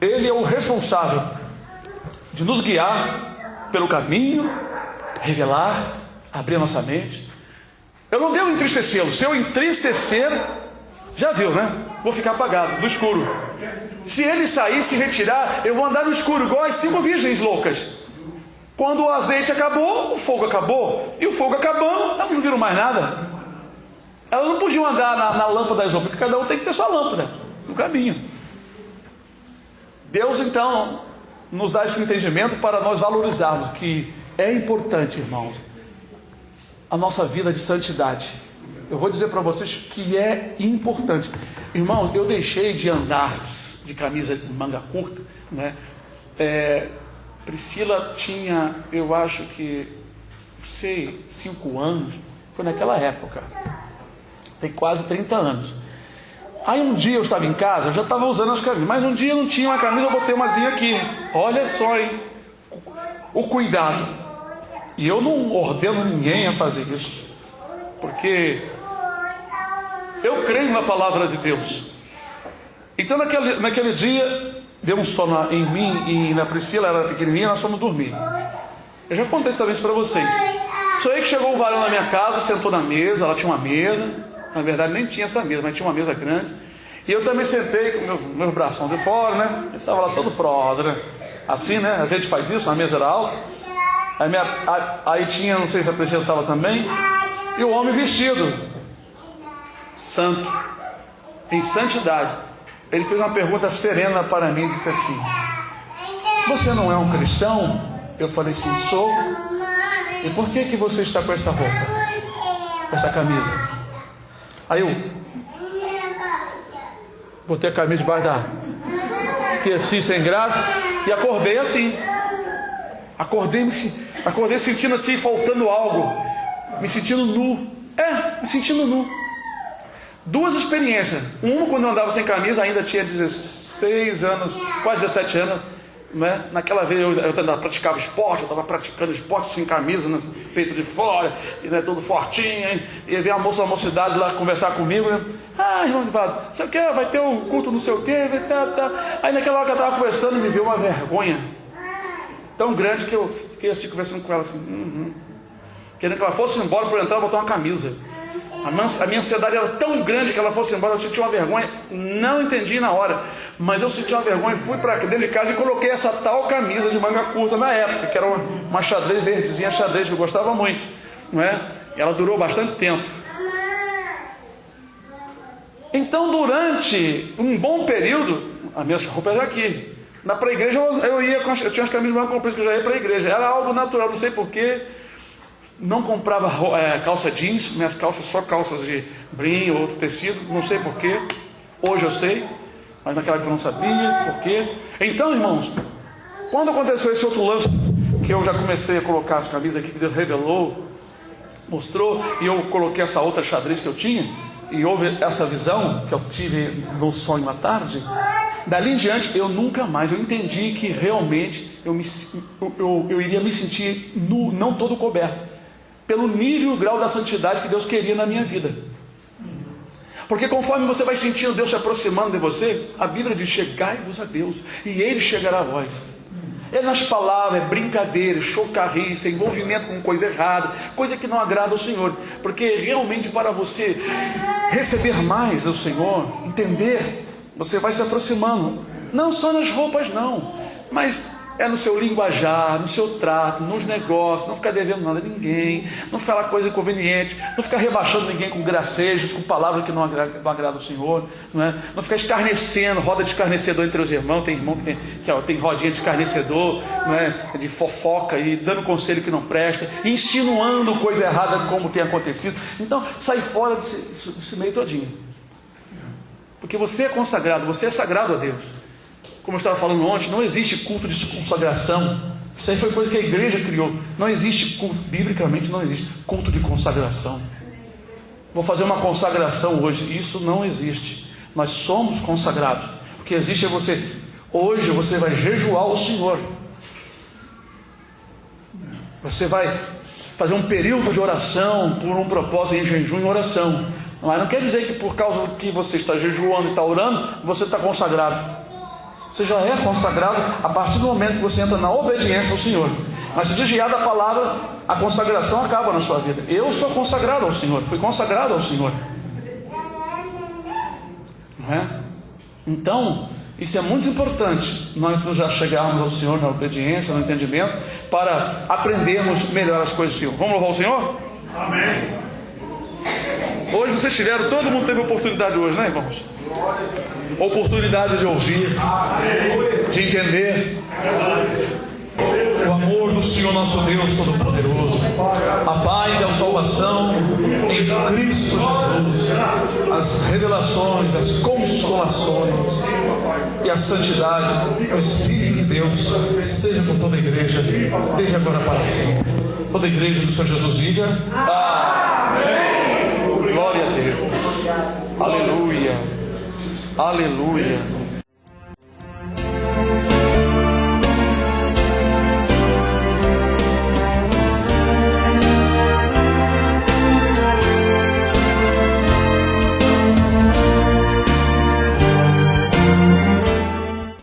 ele é o responsável de nos guiar pelo caminho, revelar, abrir a nossa mente. Eu não devo entristecê-lo. Se eu entristecer, já viu, né? Vou ficar apagado, no escuro. Se ele sair, se retirar, eu vou andar no escuro, igual as 5 virgens loucas. Quando o azeite acabou, o fogo acabou. E o fogo acabando, elas não viram mais nada. Elas não podiam andar na lâmpada das outras, porque cada um tem que ter sua lâmpada no caminho. Deus então nos dá esse entendimento para nós valorizarmos que é importante, irmãos, a nossa vida de santidade. Eu vou dizer para vocês que é importante. Irmãos, eu deixei de andar de camisa de manga curta, né? Priscila tinha, eu acho que, não sei, 5 anos. Foi naquela época. Tem quase 30 anos. Aí um dia eu estava em casa, eu já estava usando as camisas, mas um dia eu não tinha uma camisa, eu botei umazinha aqui. Olha só, hein? O cuidado. E eu não ordeno ninguém a fazer isso, porque eu creio na palavra de Deus. Então naquele dia deu um sono em mim e na Priscila, ela era pequenininha, nós fomos dormir. Eu já contei também isso para vocês. Só aí que chegou um varão na minha casa, sentou na mesa, ela tinha uma mesa, na verdade nem tinha essa mesa, mas tinha uma mesa grande. E eu também sentei com meus braços de fora, né? Eu estava lá todo prosa, né? Assim, né? A gente faz isso, a mesa era alta. Aí tinha, não sei se a Priscila estava também, e o homem vestido, santo, em santidade. Ele fez uma pergunta serena para mim e disse assim: você não é um cristão? Eu falei sim, sou. E por que você está com essa roupa? Com essa camisa? Aí eu botei a camisa debaixo da... Fiquei assim, sem graça, e acordei assim. Acordei sentindo assim, faltando algo. Me sentindo nu. Me sentindo nu. 2 experiências. Uma quando eu andava sem camisa, ainda tinha 16 anos, quase 17 anos. Né? Naquela vez eu praticava esporte, eu estava praticando esporte sem camisa, né? Peito de fora, e, né, todo fortinho, hein? E veio a mocidade lá conversar comigo, né? Irmão Divaldo, você quer? Vai ter um culto não sei o quê, tá. Aí naquela hora que eu estava conversando, me veio uma vergonha tão grande que eu fiquei assim conversando com ela assim, querendo que ela fosse embora para eu entrar e botar uma camisa. A minha ansiedade era tão grande que ela fosse embora, eu senti uma vergonha, não entendi na hora, mas eu senti uma vergonha e fui para dentro de casa e coloquei essa tal camisa de manga curta na época, que era uma xadrez verdezinha, xadrez que eu gostava muito, não é? Ela durou bastante tempo. Então durante um bom período, a minha roupa era aqui, para a igreja eu tinha as camisas de manga comprida que eu já ia para a igreja, era algo natural, não sei porquê. Não comprava calça jeans, minhas calças só calças de brim ou outro tecido, não sei porquê. Hoje eu sei, mas naquela época eu não sabia porquê. Então, irmãos, quando aconteceu esse outro lance, que eu já comecei a colocar as camisas aqui, que Deus revelou, mostrou, e eu coloquei essa outra xadrez que eu tinha, e houve essa visão que eu tive no sonho à tarde. Dali em diante, eu nunca mais, eu entendi que realmente eu iria me sentir nu, não todo coberto, pelo nível e grau da santidade que Deus queria na minha vida. Porque conforme você vai sentindo Deus se aproximando de você, a Bíblia diz: chegai-vos a Deus, e Ele chegará a vós. É nas palavras, é brincadeira, chocarrice, envolvimento com coisa errada, coisa que não agrada ao Senhor. Porque realmente para você receber mais do Senhor, entender, você vai se aproximando, não só nas roupas não, mas é no seu linguajar, no seu trato, nos negócios, não ficar devendo nada a ninguém, não falar coisa inconveniente, não ficar rebaixando ninguém com gracejos, com palavras que não agrada ao Senhor, não é? Não ficar escarnecendo, roda de escarnecedor entre os irmãos, tem irmão que tem rodinha de escarnecedor, não é? De fofoca e dando conselho que não presta, insinuando coisa errada como tem acontecido. Então sai fora desse meio todinho, porque você é consagrado, você é sagrado a Deus. Como eu estava falando ontem, não existe culto de consagração. Isso aí foi coisa que a igreja criou. Não existe culto, biblicamente não existe culto de consagração. Vou fazer uma consagração hoje. Isso não existe. Nós somos consagrados. O que existe é você. Hoje você vai jejuar o Senhor. Você vai fazer um período de oração por um propósito em jejum e oração. Mas não quer dizer que por causa do que você está jejuando e está orando, você está consagrado. Você já é consagrado a partir do momento que você entra na obediência ao Senhor. Mas se desviar da palavra, a consagração acaba na sua vida. Eu sou consagrado ao Senhor, fui consagrado ao Senhor. Não é? Então, isso é muito importante, nós já chegarmos ao Senhor na obediência, no entendimento, para aprendermos melhor as coisas do Senhor. Vamos louvar o Senhor? Amém. Hoje vocês tiveram, todo mundo teve oportunidade hoje, né, irmãos? Oportunidade de ouvir, de entender o amor do Senhor nosso Deus Todo-Poderoso, a paz e a salvação em Cristo Jesus, as revelações, as consolações e a santidade do Espírito de Deus seja com toda a igreja, desde agora para sempre. Toda a igreja do Senhor Jesus diga amém. Glória a Deus. Aleluia. Aleluia.